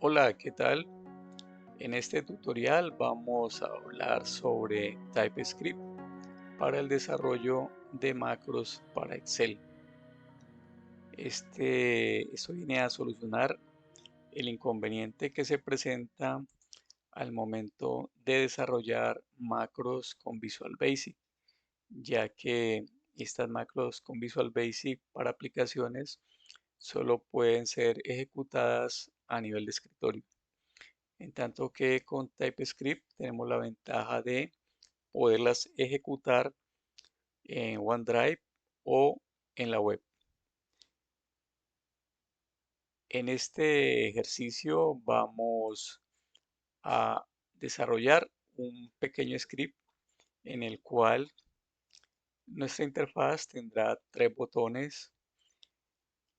Hola, ¿qué tal? En este tutorial vamos a hablar sobre TypeScript para el desarrollo de macros para Excel. Esto viene a solucionar el inconveniente que se presenta al momento de desarrollar macros con Visual Basic, ya que estas macros con Visual Basic para aplicaciones solo pueden ser ejecutadas a nivel de escritorio. En tanto que con TypeScript tenemos la ventaja de poderlas ejecutar en OneDrive o en la web. En este ejercicio vamos a desarrollar un pequeño script en el cual nuestra interfaz tendrá tres botones,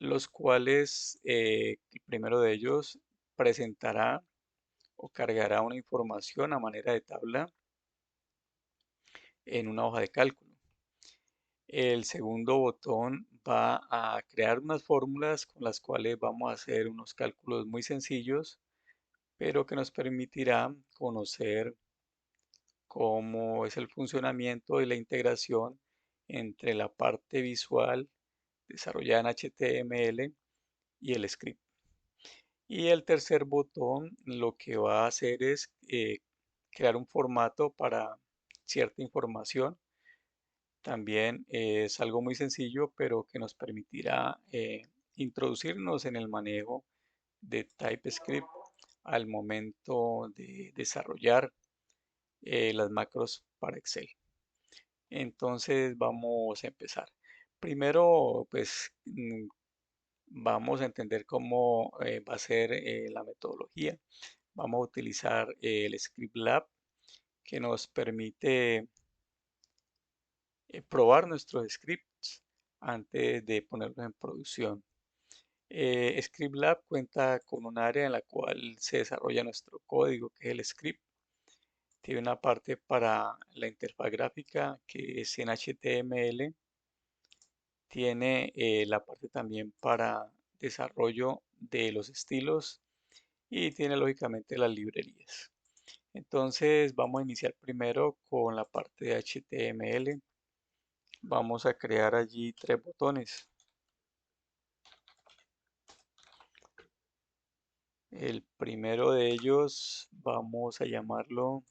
los cuales el primero de ellos presentará o cargará una información a manera de tabla en una hoja de cálculo. El segundo botón va a crear unas fórmulas con las cuales vamos a hacer unos cálculos muy sencillos, pero que nos permitirá conocer cómo es el funcionamiento y la integración entre la parte visual desarrollada en HTML y el script. Y el tercer botón lo que va a hacer es crear un formato para cierta información. También es algo muy sencillo, pero que nos permitirá introducirnos en el manejo de TypeScript al momento de desarrollar las macros para Excel. Entonces vamos a empezar. Primero, pues vamos a entender cómo va a ser la metodología. Vamos a utilizar el ScriptLab que nos permite probar nuestros scripts antes de ponerlos en producción. ScriptLab cuenta con un área en la cual se desarrolla nuestro código, que es el script. Tiene una parte para la interfaz gráfica, que es en HTML. Tiene la parte también para desarrollo de los estilos y tiene lógicamente las librerías. Entonces vamos a iniciar primero con la parte de HTML. Vamos a crear allí tres botones. El primero de ellos vamos a llamarlo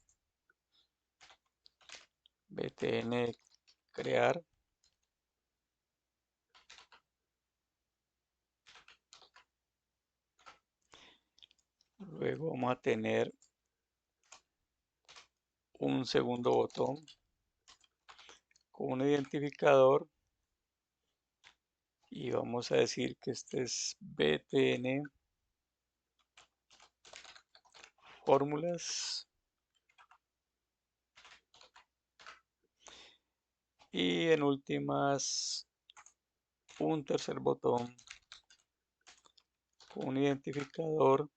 btn crear. Luego vamos a tener un segundo botón con un identificador y vamos a decir que este es btn fórmulas. Y en últimas un tercer botón con un identificador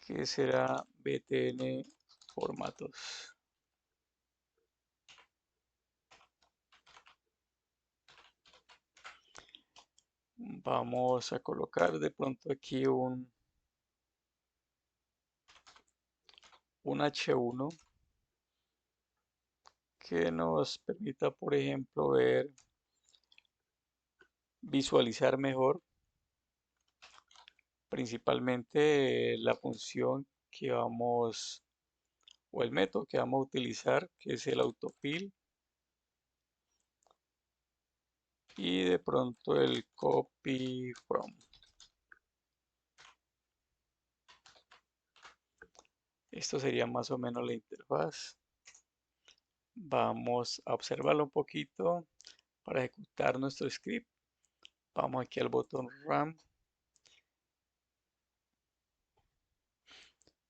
que será btn formatos. Vamos a colocar de pronto aquí un H1 que nos permita, por ejemplo, visualizar mejor principalmente la función que vamos o el método que vamos a utilizar, que es el autofill, y de pronto el copy from. Esto sería más o menos la interfaz. Vamos a observarlo un poquito para ejecutar nuestro script. Vamos aquí al botón Run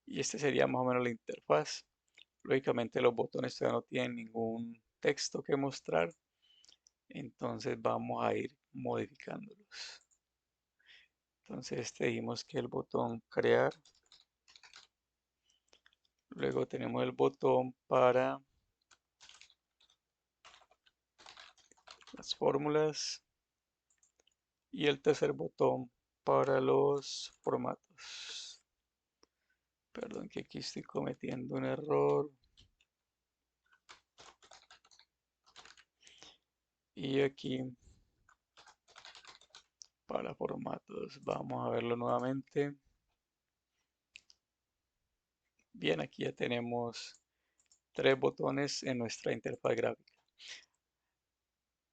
y este sería más o menos la interfaz. Lógicamente los botones todavía no tienen ningún texto que mostrar, entonces vamos a ir modificándolos. Entonces dijimos que el botón crear, luego tenemos el botón para las fórmulas y el tercer botón para los formatos. Perdón que aquí estoy cometiendo un error. Y aquí para formatos. Vamos a verlo nuevamente. Bien, aquí ya tenemos tres botones en nuestra interfaz gráfica.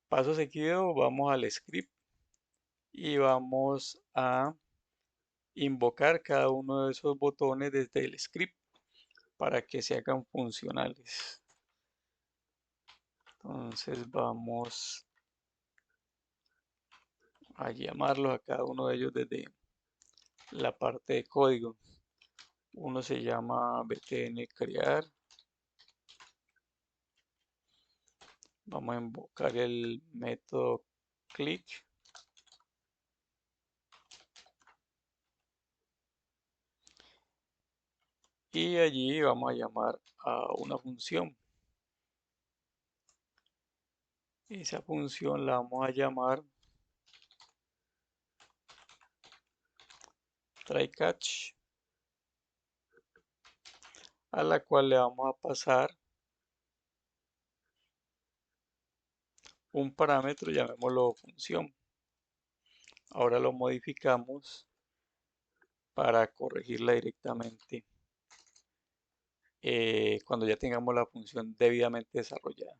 Paso seguido, vamos al script y vamos a invocar cada uno de esos botones desde el script para que se hagan funcionales. Entonces vamos a llamarlos a cada uno de ellos desde la parte de código. Uno se llama btn crear. Vamos a invocar el método click. Y allí vamos a llamar a una función. Esa función la vamos a llamar try-catch, a la cual le vamos a pasar un parámetro, llamémoslo función. Ahora lo modificamos para corregirla directamente cuando ya tengamos la función debidamente desarrollada.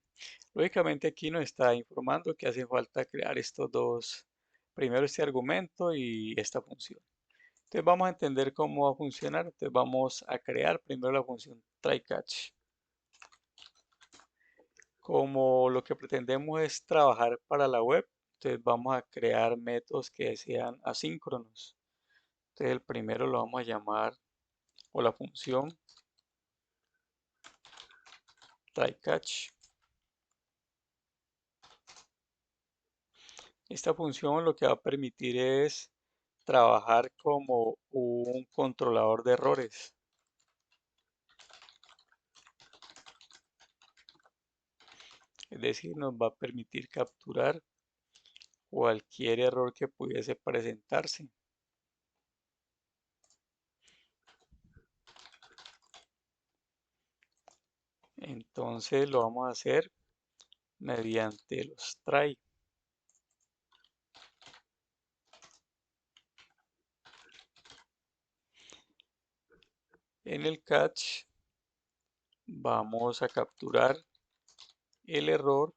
Lógicamente aquí nos está informando que hace falta crear estos dos, primero este argumento y esta función. Entonces vamos a entender cómo va a funcionar. Entonces vamos a crear primero la función try-catch. Como lo que pretendemos es trabajar para la web, entonces vamos a crear métodos que sean asíncronos. Entonces el primero lo vamos a llamar, o la función try-catch. Esta función lo que va a permitir es trabajar como un controlador de errores. Es decir, nos va a permitir capturar cualquier error que pudiese presentarse. Entonces lo vamos a hacer mediante los try. En el catch vamos a capturar el error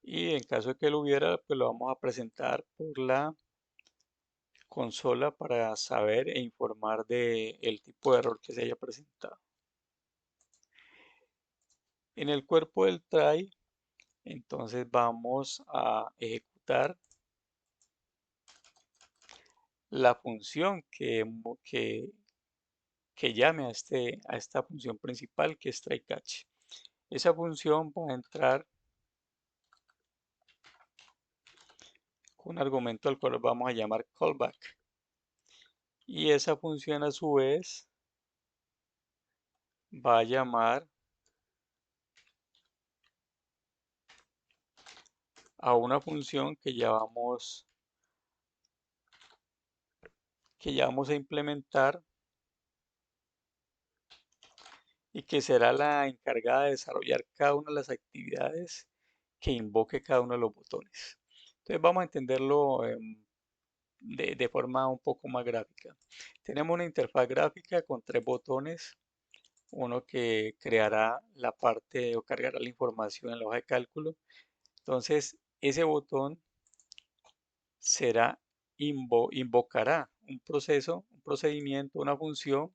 y en caso de que lo hubiera, pues lo vamos a presentar por la consola para saber e informar de el tipo de error que se haya presentado. En el cuerpo del try, entonces vamos a ejecutar la función que llame a esta función principal que es try catch. Esa función va a entrar con un argumento al cual vamos a llamar callback. Y esa función a su vez va a llamar a una función que ya vamos a implementar y que será la encargada de desarrollar cada una de las actividades que invoque cada uno de los botones. Entonces vamos a entenderlo de forma un poco más gráfica. Tenemos una interfaz gráfica con tres botones, uno que creará la parte o cargará la información en la hoja de cálculo. Entonces ese botón invocará un proceso, un procedimiento, una función,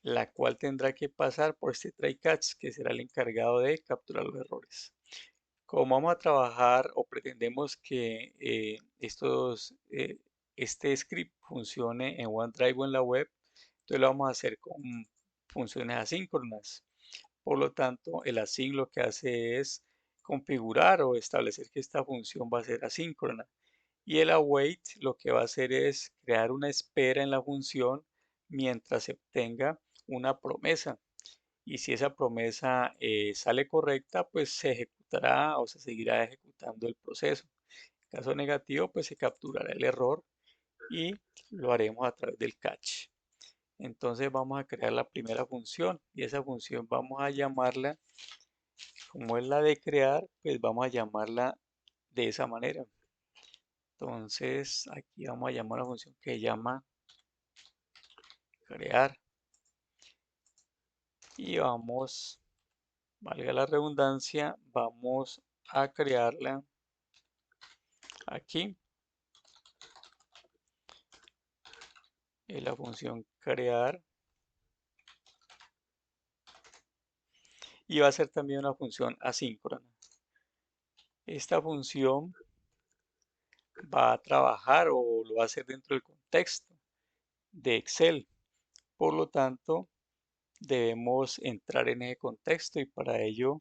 la cual tendrá que pasar por este try catch, que será el encargado de capturar los errores. Como vamos a trabajar o pretendemos que este script funcione en OneDrive o en la web, entonces lo vamos a hacer con funciones asíncronas. Por lo tanto, el async lo que hace es configurar o establecer que esta función va a ser asíncrona. Y el await lo que va a hacer es crear una espera en la función mientras se obtenga una promesa. y si esa promesa sale correcta, pues se ejecutará o se seguirá ejecutando el proceso. En caso negativo, pues se capturará el error y lo haremos a través del catch. Entonces vamos a crear la primera función y esa función vamos a llamarla, como es la de crear, pues vamos a llamarla de esa manera. Entonces aquí vamos a llamar a la función que se llama crear y vamos, valga la redundancia, vamos a crearla aquí en la función crear y va a ser también una función asíncrona. Esta función va a trabajar o lo va a hacer dentro del contexto de Excel. Por lo tanto, debemos entrar en ese contexto y para ello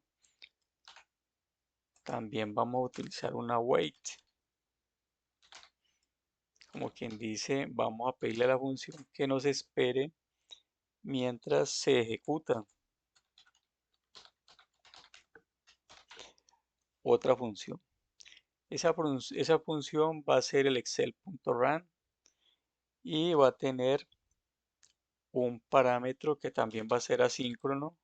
también vamos a utilizar una wait. Como quien dice, vamos a pedirle a la función que nos espere mientras se ejecuta otra función. Esa función va a ser el excel.run y va a tener un parámetro que también va a ser asíncrono,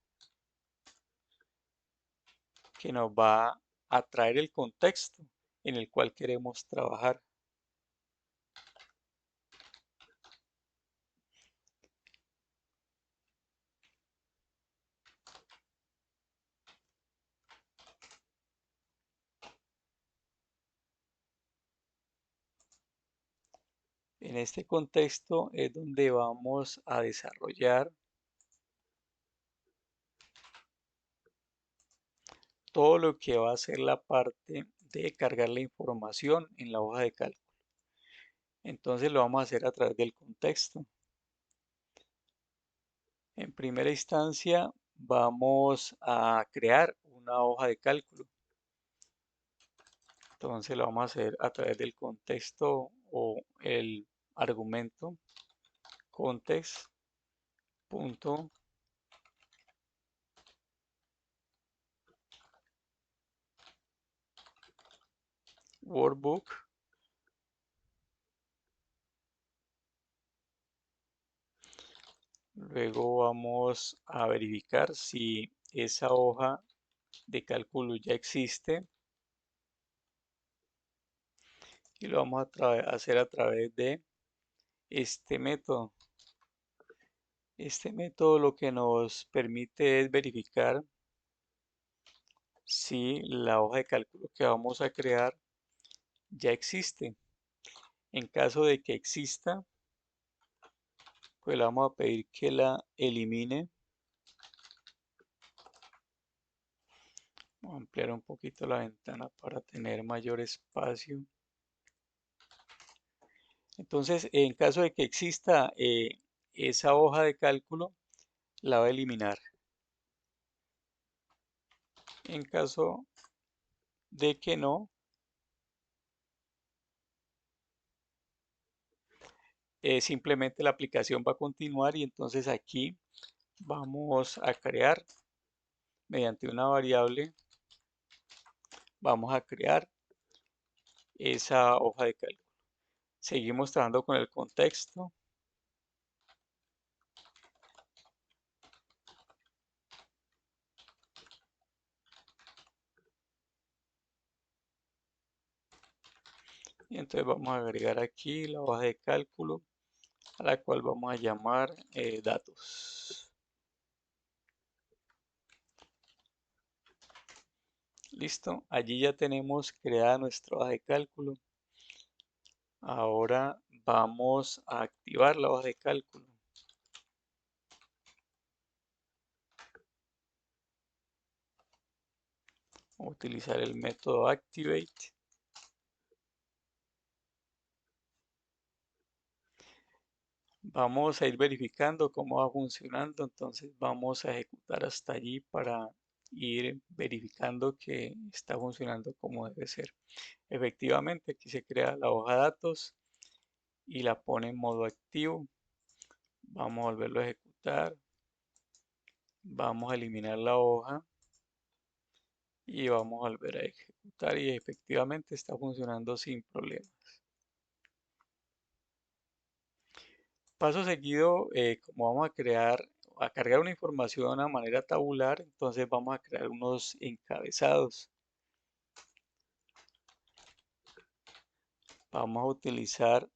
que nos va a traer el contexto en el cual queremos trabajar. En este contexto es donde vamos a desarrollar todo lo que va a ser la parte de cargar la información en la hoja de cálculo. Entonces lo vamos a hacer a través del contexto. En primera instancia vamos a crear una hoja de cálculo. Entonces lo vamos a hacer a través del contexto o el argumento context.workbook. Luego vamos a verificar si esa hoja de cálculo ya existe y lo vamos a hacer a través de este método. Este método lo que nos permite es verificar si la hoja de cálculo que vamos a crear ya existe. En caso de que exista, pues le vamos a pedir que la elimine. Vamos a ampliar un poquito la ventana para tener mayor espacio. Entonces, en caso de que exista esa hoja de cálculo, la va a eliminar. En caso de que no, simplemente la aplicación va a continuar y entonces aquí vamos a crear mediante una variable, vamos a crear esa hoja de cálculo. Seguimos trabajando con el contexto. Y entonces vamos a agregar aquí la hoja de cálculo a la cual vamos a llamar datos. Listo, allí ya tenemos creada nuestra hoja de cálculo. Ahora vamos a activar la hoja de cálculo. Vamos a utilizar el método activate. Vamos a ir verificando cómo va funcionando, entonces vamos a ejecutar hasta allí para ir verificando que está funcionando como debe ser. Efectivamente, aquí se crea la hoja de datos y la pone en modo activo. Vamos a volverlo a ejecutar. Vamos a eliminar la hoja y vamos a volver a ejecutar y efectivamente está funcionando sin problema. Paso seguido, como vamos a cargar una información de una manera tabular, entonces vamos a crear unos encabezados. Vamos a utilizar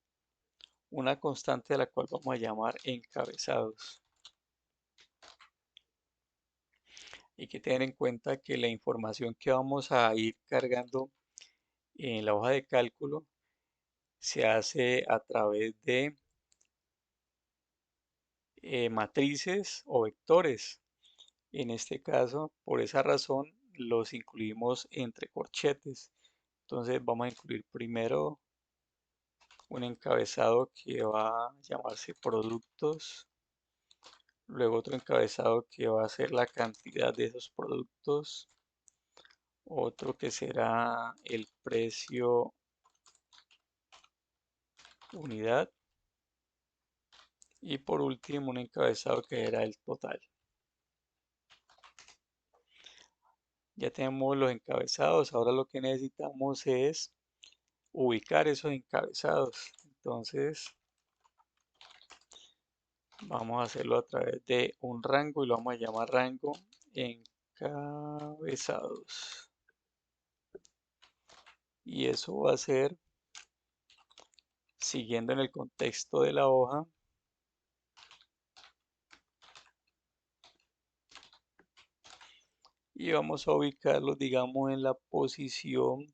una constante a la cual vamos a llamar encabezados. Hay que tener en cuenta que la información que vamos a ir cargando en la hoja de cálculo se hace a través de matrices o vectores. En este caso, por esa razón, los incluimos entre corchetes. Entonces vamos a incluir primero un encabezado que va a llamarse productos, luego otro encabezado que va a ser la cantidad de esos productos, otro que será el precio unidad y por último un encabezado que era el total. Ya tenemos los encabezados, ahora lo que necesitamos es ubicar esos encabezados. Entonces vamos a hacerlo a través de un rango y lo vamos a llamar rango encabezados. Y eso va a ser siguiendo en el contexto de la hoja. Y vamos a ubicarlos, digamos, en la posición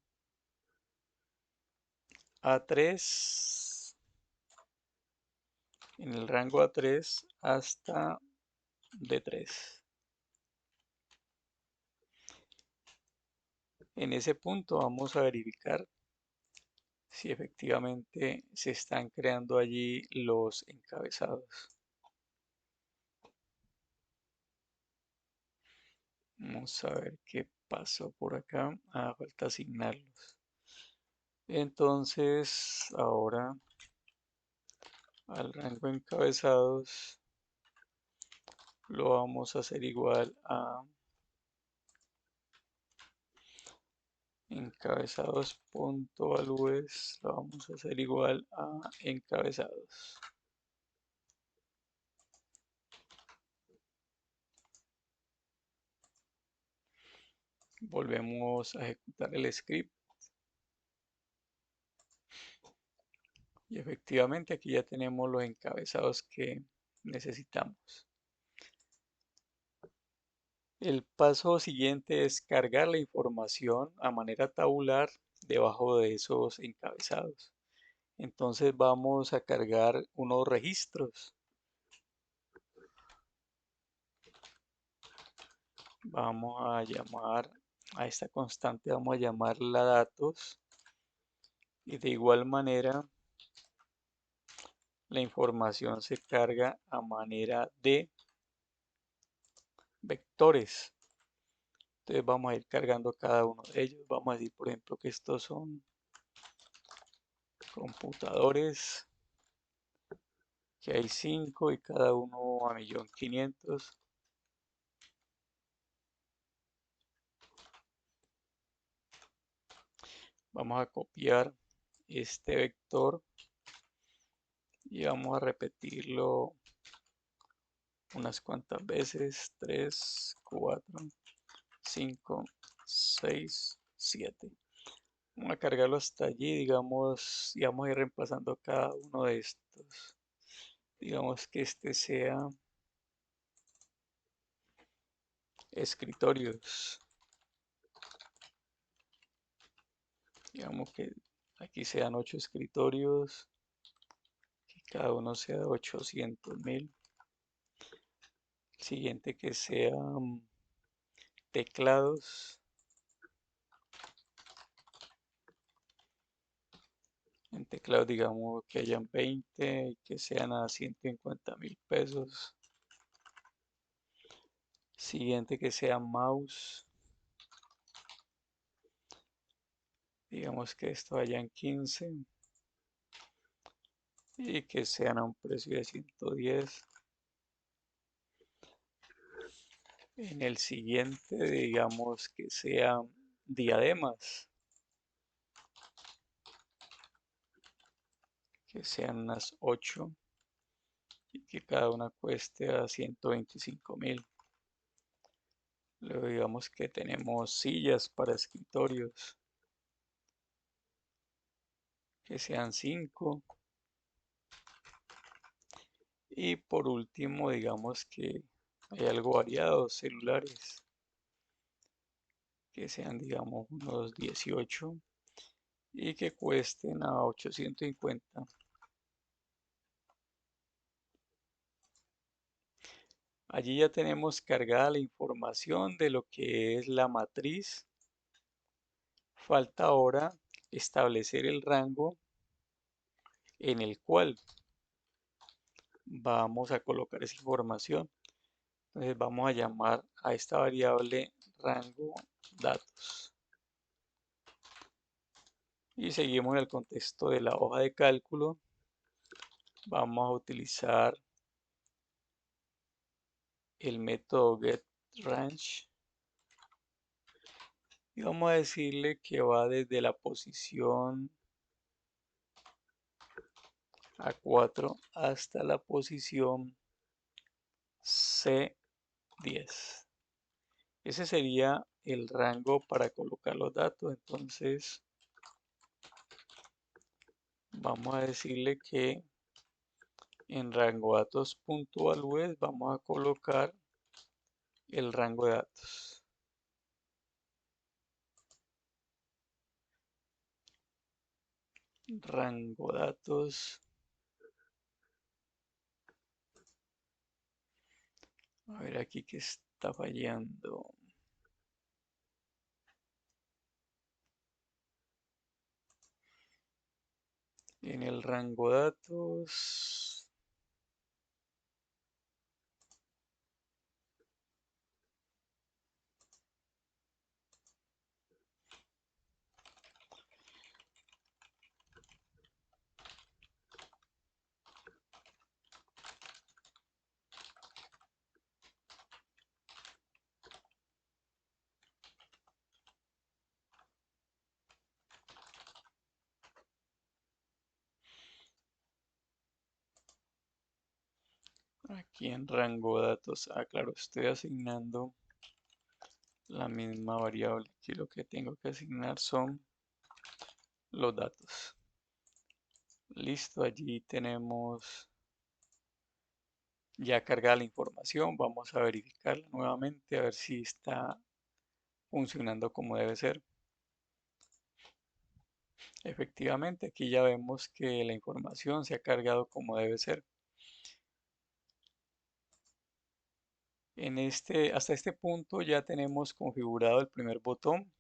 A3, en el rango A3 hasta D3. En ese punto vamos a verificar si efectivamente se están creando allí los encabezados. Vamos a ver qué pasó por acá. Falta asignarlos. Entonces, ahora al rango encabezados lo vamos a hacer igual a encabezados.values, lo vamos a hacer igual a encabezados. Volvemos a ejecutar el script y efectivamente aquí ya tenemos los encabezados que necesitamos. El paso siguiente es cargar la información a manera tabular debajo de esos encabezados. Entonces vamos a cargar unos registros. Vamos a llamar a esta constante, vamos a llamarla datos. Y de igual manera la información se carga a manera de vectores. Entonces vamos a ir cargando cada uno de ellos. Vamos a decir, por ejemplo, que estos son computadores, que hay 5 y cada uno a 1.500.000. Vamos a copiar este vector y vamos a repetirlo unas cuantas veces. 3, 4, 5, 6, 7. Vamos a cargarlo hasta allí, digamos, y vamos a ir reemplazando cada uno de estos. Digamos que este sea escritorios. Digamos que aquí sean 8 escritorios, que cada uno sea de 800.000. El siguiente que sean teclados. En teclados digamos que hayan 20 y que sean a 150.000 pesos. Siguiente que sea mouse. Digamos que esto vaya en 15 y que sean a un precio de 110. En el siguiente, digamos que sean diademas, que sean unas 8 y que cada una cueste a 125.000. Luego digamos que tenemos sillas para escritorios, que sean 5. Y por último, digamos que hay algo variado, celulares, que sean, digamos, unos 18 y que cuesten a 850. Allí ya tenemos cargada la información de lo que es la matriz. Falta ahora establecer el rango en el cual vamos a colocar esa información. Entonces vamos a llamar a esta variable rango datos. Y seguimos en el contexto de la hoja de cálculo. Vamos a utilizar el método getRange y vamos a decirle que va desde la posición A4 hasta la posición C10. Ese sería el rango para colocar los datos. Entonces vamos a decirle que en rango datos puntuales vamos a colocar el rango de datos. Rango datos. A ver aquí que está fallando. En el rango datos. Aquí en rango datos. Ah, claro, estoy asignando la misma variable. Aquí lo que tengo que asignar son los datos. Listo, allí tenemos ya cargada la información. Vamos a verificarla nuevamente a ver si está funcionando como debe ser. Efectivamente, aquí ya vemos que la información se ha cargado como debe ser. Hasta este punto ya tenemos configurado el primer botón,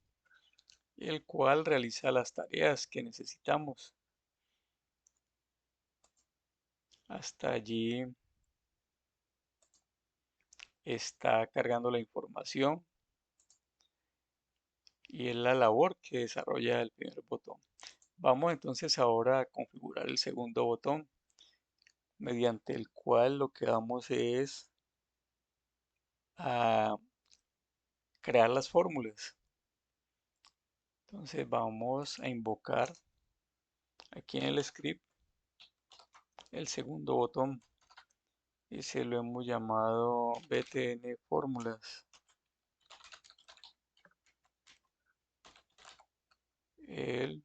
el cual realiza las tareas que necesitamos. Hasta allí está cargando la información y es la labor que desarrolla el primer botón. Vamos entonces ahora a configurar el segundo botón, mediante el cual lo que vamos es a crear las fórmulas. Entonces vamos a invocar aquí en el script el segundo botón y se lo hemos llamado btn fórmulas. El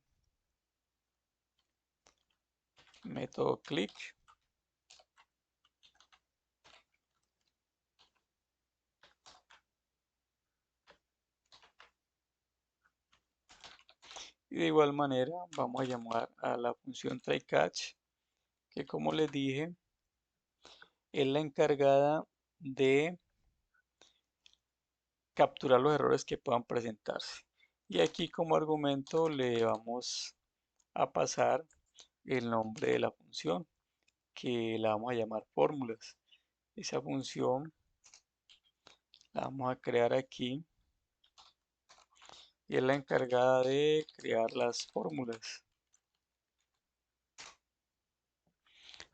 método click y de igual manera vamos a llamar a la función trycatch, que como les dije es la encargada de capturar los errores que puedan presentarse. Y aquí como argumento le vamos a pasar el nombre de la función, que la vamos a llamar fórmulas. Esa función la vamos a crear aquí y es la encargada de crear las fórmulas.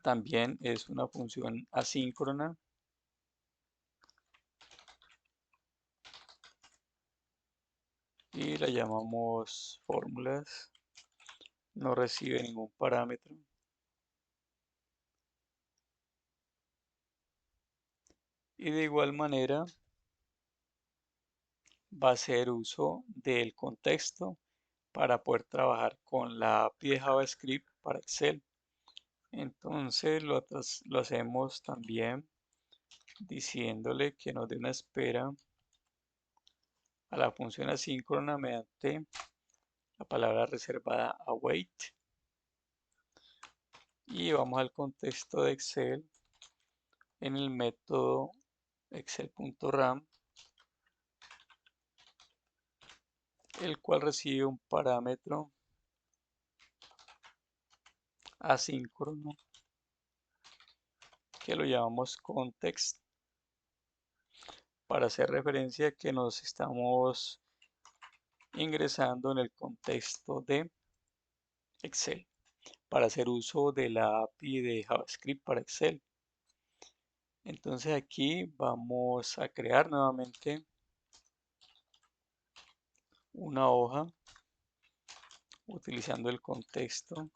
También es una función asíncrona y la llamamos fórmulas, no recibe ningún parámetro. Y de igual manera va a hacer uso del contexto para poder trabajar con la API de JavaScript para Excel. Entonces lo hacemos también diciéndole que nos dé una espera a la función asíncrona mediante la palabra reservada await. Y vamos al contexto de Excel en el método excel.ram, el cual recibe un parámetro asíncrono que lo llamamos context para hacer referencia a que nos estamos ingresando en el contexto de Excel para hacer uso de la API de JavaScript para Excel. Entonces aquí vamos a crear nuevamente una hoja utilizando el contexto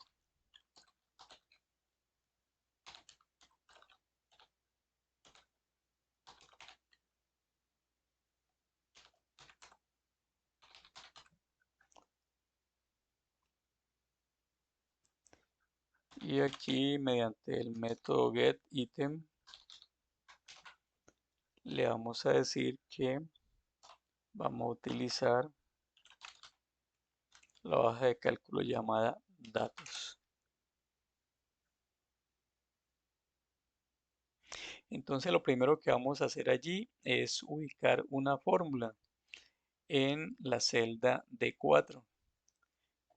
y aquí mediante el método getItem le vamos a decir que vamos a utilizar la hoja de cálculo llamada datos. Entonces lo primero que vamos a hacer allí es ubicar una fórmula en la celda D4.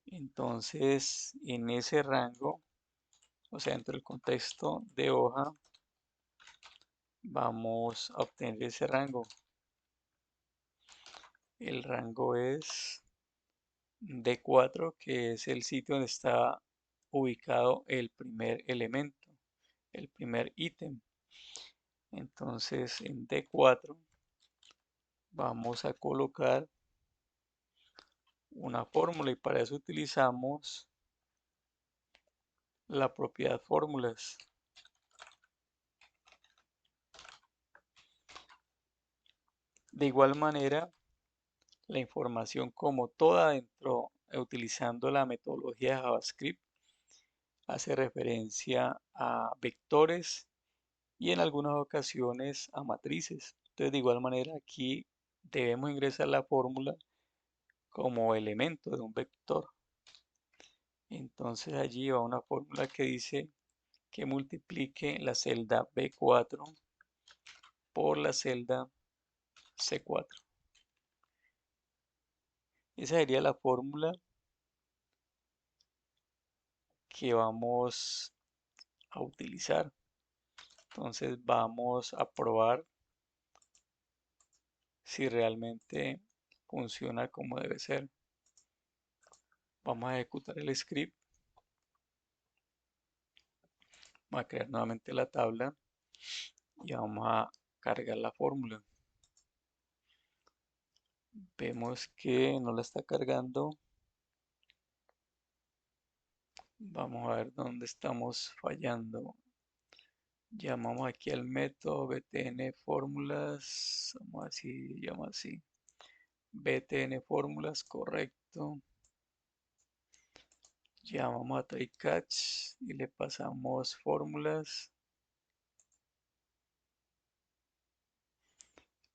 Entonces en ese rango, o sea, dentro del contexto de hoja, vamos a obtener ese rango. El rango es D4, que es el sitio donde está ubicado el primer elemento, el primer ítem. Entonces en D4 vamos a colocar una fórmula y para eso utilizamos la propiedad fórmulas. De igual manera, la información como toda dentro, utilizando la metodología de JavaScript, hace referencia a vectores y en algunas ocasiones a matrices. Entonces, de igual manera, aquí debemos ingresar la fórmula como elemento de un vector. Entonces allí va una fórmula que dice que multiplique la celda B4 por la celda C4. Esa sería la fórmula que vamos a utilizar. Entonces vamos a probar si realmente funciona como debe ser. Vamos a ejecutar el script. Vamos a crear nuevamente la tabla y vamos a cargar la fórmula. Vemos que no la está cargando. Vamos a ver dónde estamos fallando. Llamamos aquí al método btn fórmulas. Vamos a decir, llama así. btn fórmulas, correcto. Llamamos a trycatch y le pasamos fórmulas.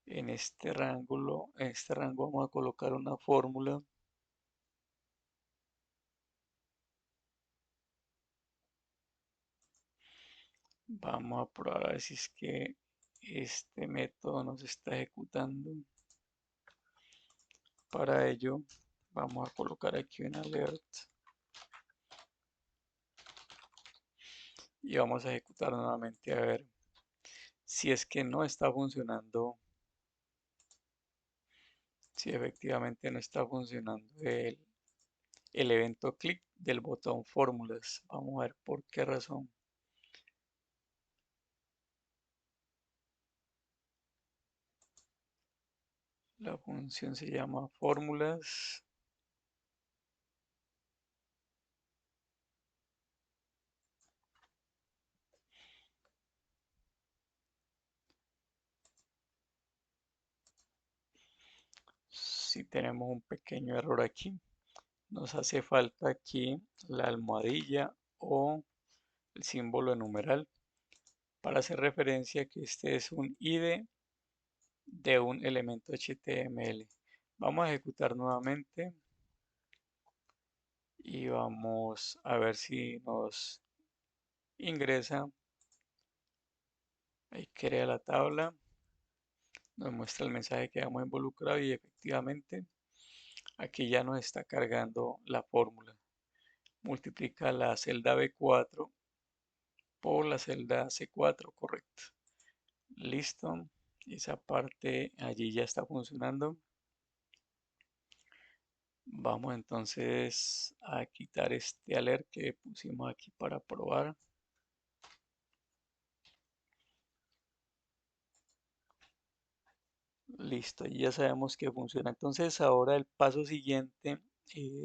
En este rango vamos a colocar una fórmula. Vamos a probar a ver si es que este método nos está ejecutando. Para ello vamos a colocar aquí un alert y vamos a ejecutar nuevamente a ver si es que no está funcionando, si efectivamente no está funcionando el evento clic del botón fórmulas. Vamos a ver por qué razón. La función se llama fórmulas. Si tenemos un pequeño error aquí, nos hace falta aquí la almohadilla o el símbolo de numeral para hacer referencia que este es un ID de un elemento HTML. Vamos a ejecutar nuevamente y vamos a ver si nos ingresa. Ahí crea la tabla, nos muestra el mensaje que hemos involucrado y efectivamente aquí ya nos está cargando la fórmula. Multiplica la celda B4 por la celda C4, correcto. Listo, esa parte allí ya está funcionando. Vamos entonces a quitar este alert que pusimos aquí para probar. Listo, y ya sabemos que funciona. Entonces ahora el paso siguiente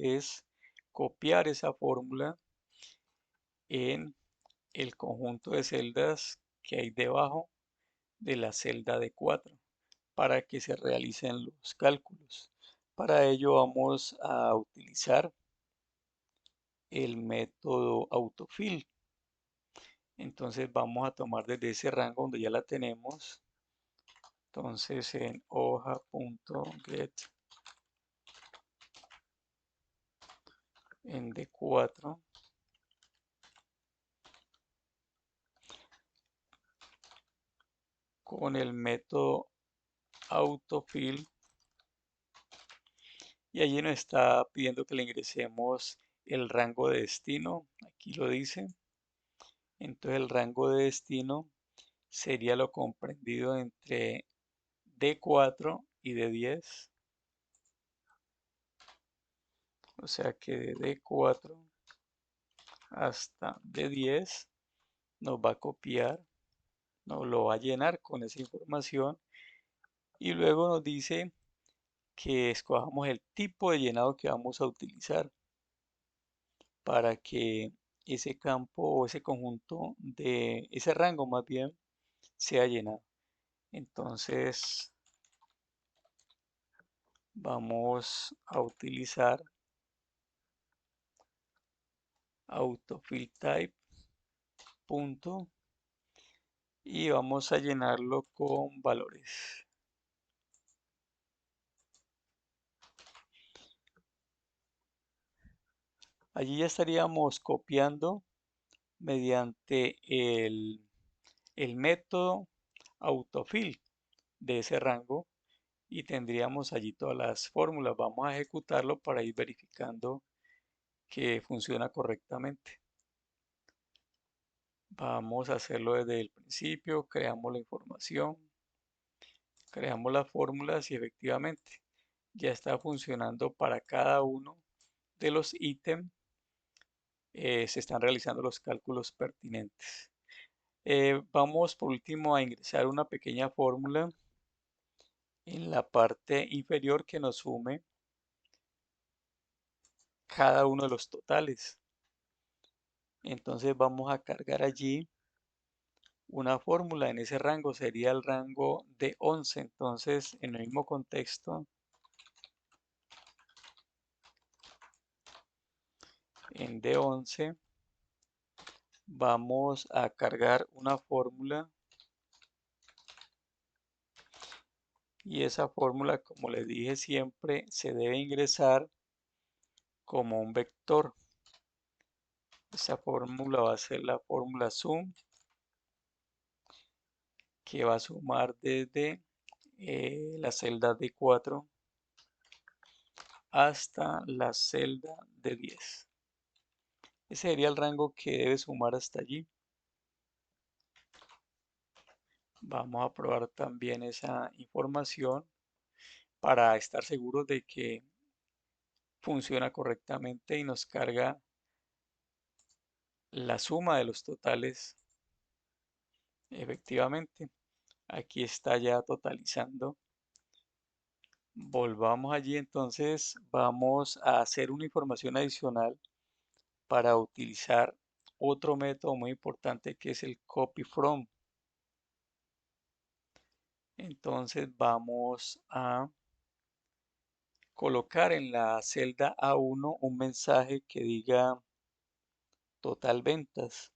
es copiar esa fórmula en el conjunto de celdas que hay debajo de la celda de 4 para que se realicen los cálculos. Para ello vamos a utilizar el método autofill. Entonces vamos a tomar desde ese rango donde ya la tenemos. Entonces en hoja.get en D4 con el método autofill y allí nos está pidiendo que le ingresemos el rango de destino. Aquí lo dice. Entonces el rango de destino sería lo comprendido entre D4 y D10. O sea que de D4 hasta D10 nos va a copiar, nos lo va a llenar con esa información y luego nos dice que escojamos el tipo de llenado que vamos a utilizar para que ese campo o ese conjunto de ese rango más bien sea llenado. Entonces vamos a utilizar autofill type punto y vamos a llenarlo con valores. Allí ya estaríamos copiando mediante el método autofill de ese rango y tendríamos allí todas las fórmulas. Vamos a ejecutarlo para ir verificando que funciona correctamente. Vamos a hacerlo desde el principio, creamos la información, creamos las fórmulas y efectivamente ya está funcionando para cada uno de los ítems. Se están realizando los cálculos pertinentes. Vamos por último a ingresar una pequeña fórmula en la parte inferior que nos sume cada uno de los totales. Entonces vamos a cargar allí una fórmula en ese rango, sería el rango de 11. Entonces en el mismo contexto, en D11 vamos a cargar una fórmula y esa fórmula, como les dije siempre, se debe ingresar como un vector. Esa fórmula va a ser la fórmula sum que va a sumar desde la celda de 4 hasta la celda de 10. Ese sería el rango que debe sumar hasta allí. Vamos a probar también esa información para estar seguros de que funciona correctamente y nos carga la suma de los totales. Efectivamente, aquí está ya totalizando Volvamos allí, entonces vamos a hacer una información adicional para utilizar otro método muy importante que es el copy from. Entonces vamos a colocar en la celda A1 un mensaje que diga total ventas.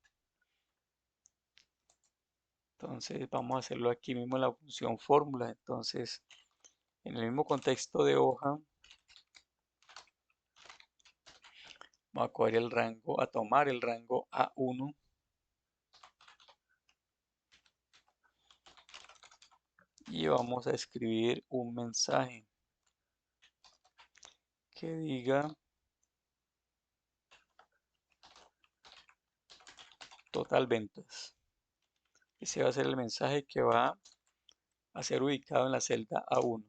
Entonces vamos a hacerlo aquí mismo en la función fórmula. Entonces en el mismo contexto de hoja, vamos a coger el rango, a tomar el rango A1 y vamos a escribir un mensaje que diga total ventas. Ese va a ser el mensaje que va a ser ubicado en la celda A1.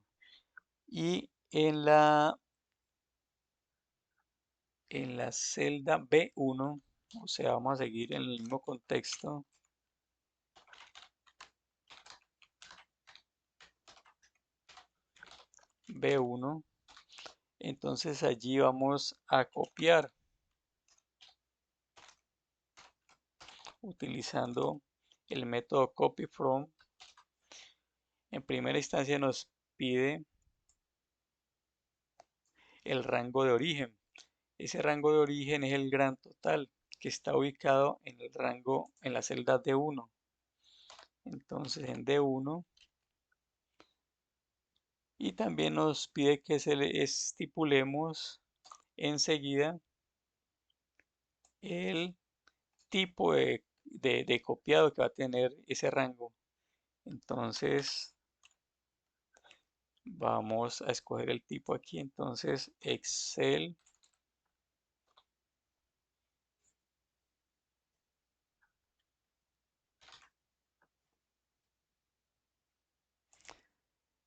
Y en la celda B1, o sea, vamos a seguir en el mismo contexto. B1, entonces allí vamos a copiar utilizando el método copy from. En primera instancia nos pide el rango de origen. Ese rango de origen es el gran total que está ubicado en el rango en la celda D1. Entonces en D1 y también nos pide que se le estipulemos enseguida el tipo de copiado que va a tener ese rango. Entonces vamos a escoger el tipo aquí. Entonces Excel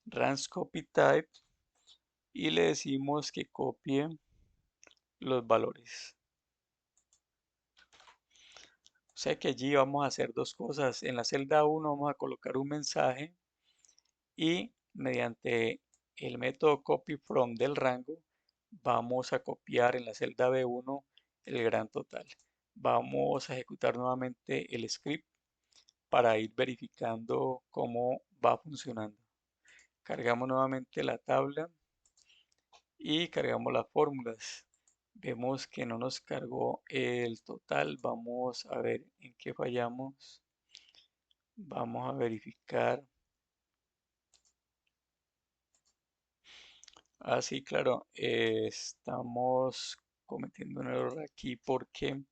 Runs Copy Type y le decimos que copie los valores. O sea que allí vamos a hacer dos cosas. En la celda 1 vamos a colocar un mensaje y mediante el método copy from del rango vamos a copiar en la celda B1 el gran total. Vamos a ejecutar nuevamente el script para ir verificando cómo va funcionando. Cargamos nuevamente la tabla y cargamos las fórmulas. Vemos que no nos cargó el total. Vamos a ver en qué fallamos. Vamos a verificar. Ah, sí, claro. Estamos cometiendo un error aquí porque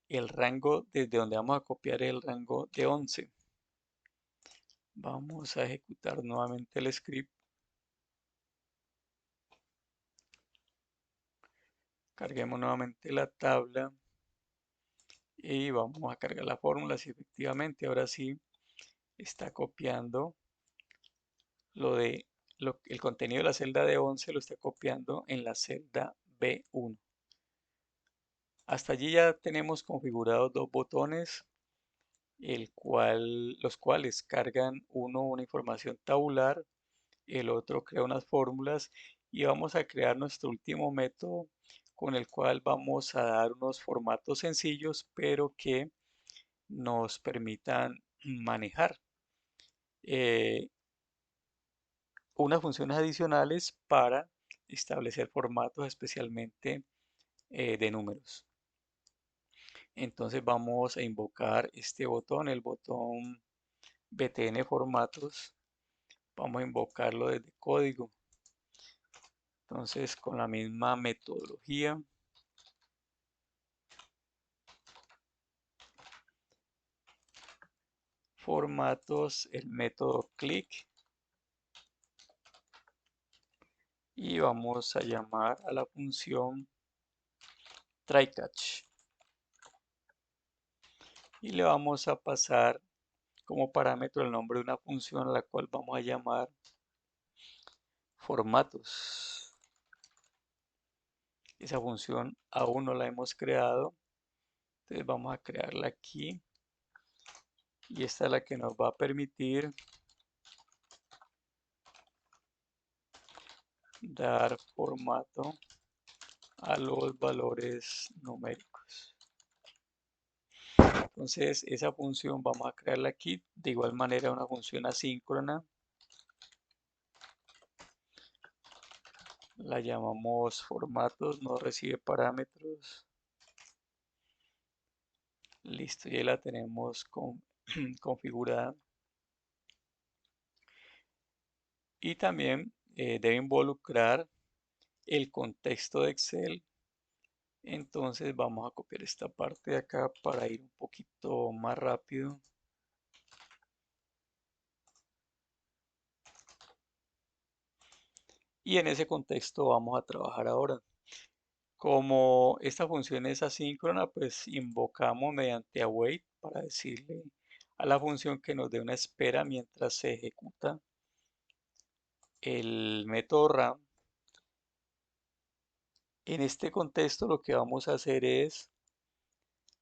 el rango desde donde vamos a copiar es el rango de 11. Vamos a ejecutar nuevamente el script. Carguemos nuevamente la tabla y vamos a cargar la fórmula. Si efectivamente ahora sí está copiando el contenido de la celda de 11 lo está copiando en la celda B1. Hasta allí ya tenemos configurados dos botones, los cuales cargan uno una información tabular, el otro crea unas fórmulas y vamos a crear nuestro último método con el cual vamos a dar unos formatos sencillos pero que nos permitan manejar eh, unas funciones adicionales para establecer formatos especialmente de números. Entonces vamos a invocar este botón, el botón btn formatos. Vamos a invocarlo desde código. Entonces con la misma metodología formatos, el método click y vamos a llamar a la función try-catch y le vamos a pasar como parámetro el nombre de una función a la cual vamos a llamar formatos. Esa función aún no la hemos creado, entonces vamos a crearla aquí y esta es la que nos va a permitir dar formato a los valores numéricos. Entonces, esa función vamos a crearla aquí. De igual manera, una función asíncrona. La llamamos formatos, no recibe parámetros. Listo, ya la tenemos configurada. Y también debe involucrar el contexto de Excel. Entonces vamos a copiar esta parte de acá para ir un poquito más rápido. Y en ese contexto vamos a trabajar ahora. Como esta función es asíncrona, pues invocamos mediante await para decirle a la función que nos dé una espera mientras se ejecuta el método RAM. En este contexto lo que vamos a hacer es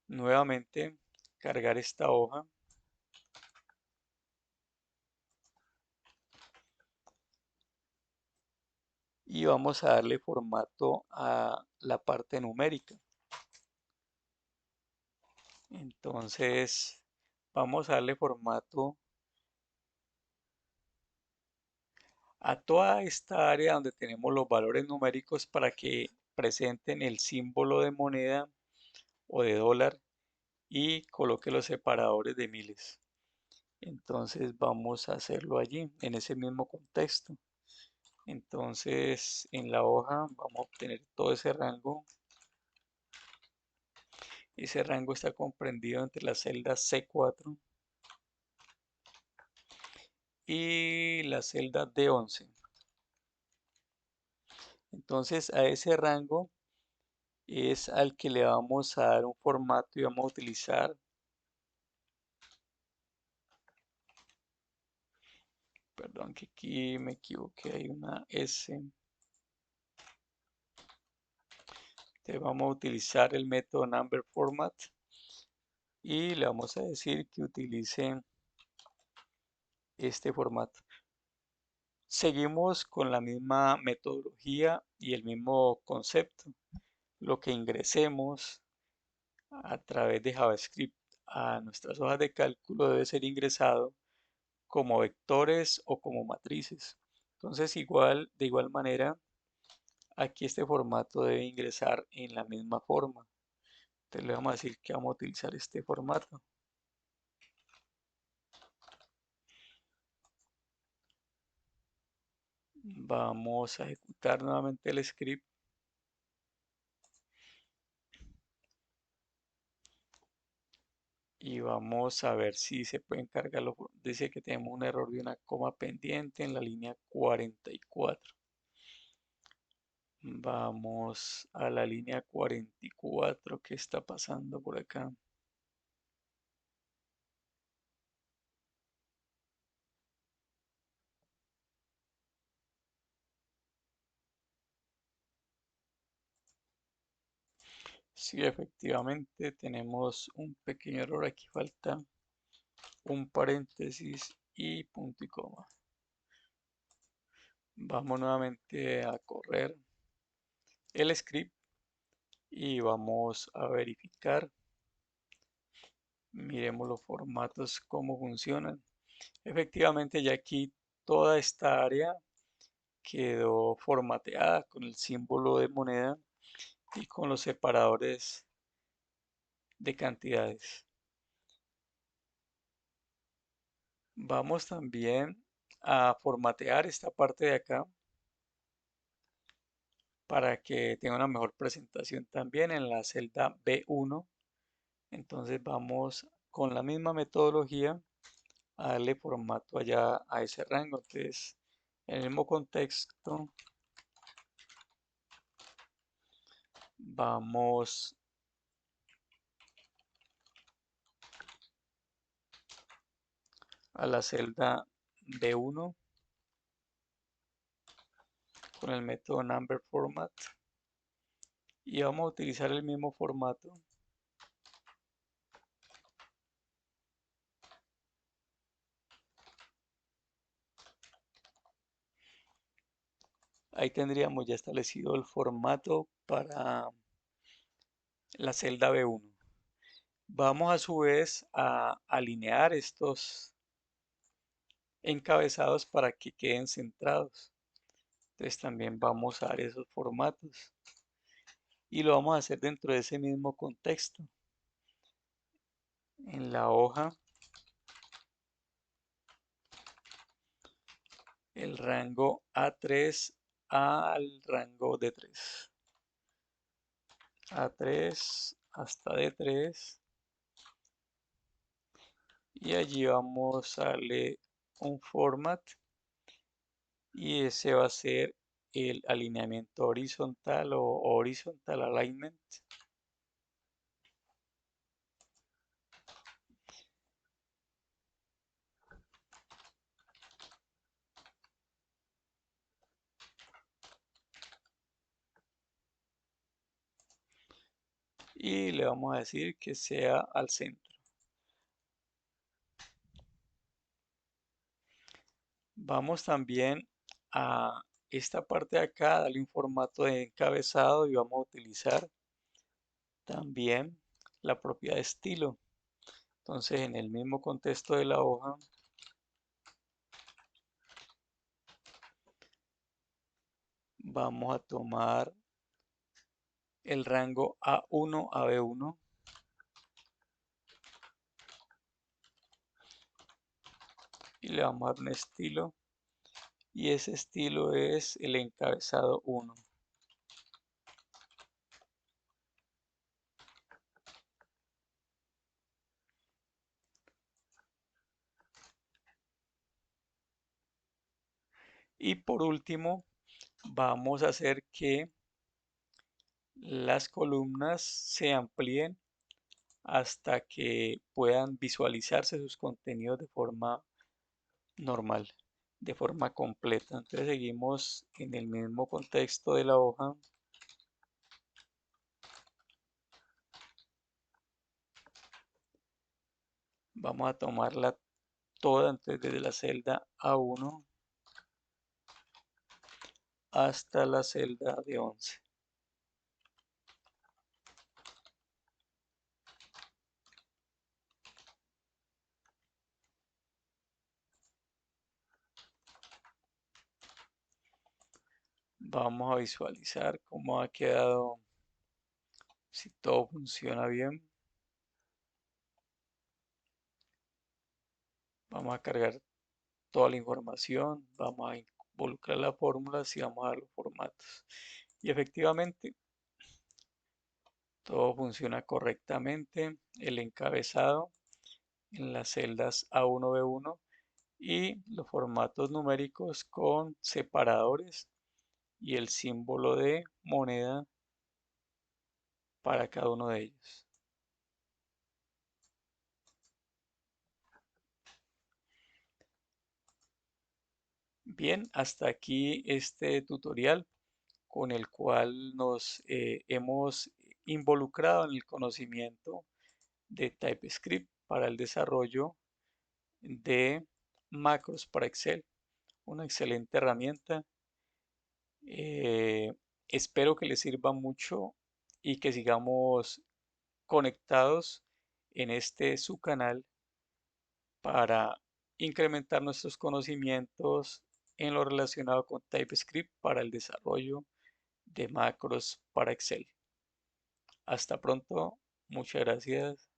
nuevamente cargar esta hoja y vamos a darle formato a la parte numérica. Entonces vamos a darle formato a toda esta área donde tenemos los valores numéricos para que presenten el símbolo de moneda o de dólar y coloque los separadores de miles. Entonces vamos a hacerlo allí, en ese mismo contexto. Entonces en la hoja vamos a obtener todo ese rango. Ese rango está comprendido entre la celda C4 y la celda D11. Entonces a ese rango es al que le vamos a dar un formato y vamos a utilizar, perdón que aquí me equivoqué, hay una S. Entonces vamos a utilizar el método number format y le vamos a decir que utilice este formato. Seguimos con la misma metodología y el mismo concepto. Lo que ingresemos a través de JavaScript a nuestras hojas de cálculo debe ser ingresado como vectores o como matrices. Entonces, de igual manera, aquí este formato debe ingresar en la misma forma. Entonces le vamos a decir que vamos a utilizar este formato. Vamos a ejecutar nuevamente el script y vamos a ver si se pueden cargar los. Dice que tenemos un error de una coma pendiente en la línea 44. Vamos a la línea 44. ¿Qué está pasando por acá? Sí, efectivamente tenemos un pequeño error. Aquí falta un paréntesis y punto y coma. Vamos nuevamente a correr el script y vamos a verificar. Miremos los formatos, cómo funcionan. Efectivamente, ya aquí toda esta área quedó formateada con el símbolo de moneda y con los separadores de cantidades. Vamos también a formatear esta parte de acá para que tenga una mejor presentación también en la celda B1. Entonces vamos con la misma metodología a darle formato allá a ese rango. Entonces, en el mismo contexto, vamos a la celda B1 con el método number format y vamos a utilizar el mismo formato. Ahí tendríamos ya establecido el formato para la celda B1. Vamos a su vez a alinear estos encabezados para que queden centrados. Entonces también vamos a dar esos formatos y lo vamos a hacer dentro de ese mismo contexto. En la hoja, el rango A3 al rango D3. A3 hasta D3 y allí vamos a darle un format y ese va a ser el alineamiento horizontal o horizontal alignment. Y le vamos a decir que sea al centro. Vamos también a esta parte de acá, darle un formato de encabezado y vamos a utilizar también la propiedad de estilo. Entonces, en el mismo contexto de la hoja, vamos a tomar el rango A1 a B1 y le vamos a dar un estilo y ese estilo es el encabezado 1. Y por último, vamos a hacer que las columnas se amplíen hasta que puedan visualizarse sus contenidos de forma normal, de forma completa. Entonces seguimos en el mismo contexto de la hoja. Vamos a tomarla toda, entonces desde la celda A1 hasta la celda de 11. Vamos a visualizar cómo ha quedado, si todo funciona bien. Vamos a cargar toda la información, vamos a involucrar las fórmulas y vamos a dar los formatos. Y efectivamente, todo funciona correctamente. El encabezado en las celdas A1, B1 y los formatos numéricos con separadores y el símbolo de moneda para cada uno de ellos. Bien, hasta aquí este tutorial con el cual nos hemos involucrado en el conocimiento de TypeScript para el desarrollo de macros para Excel. Una excelente herramienta. Eh, Espero que les sirva mucho y que sigamos conectados en este su canal para incrementar nuestros conocimientos en lo relacionado con TypeScript para el desarrollo de macros para Excel. Hasta pronto, muchas gracias.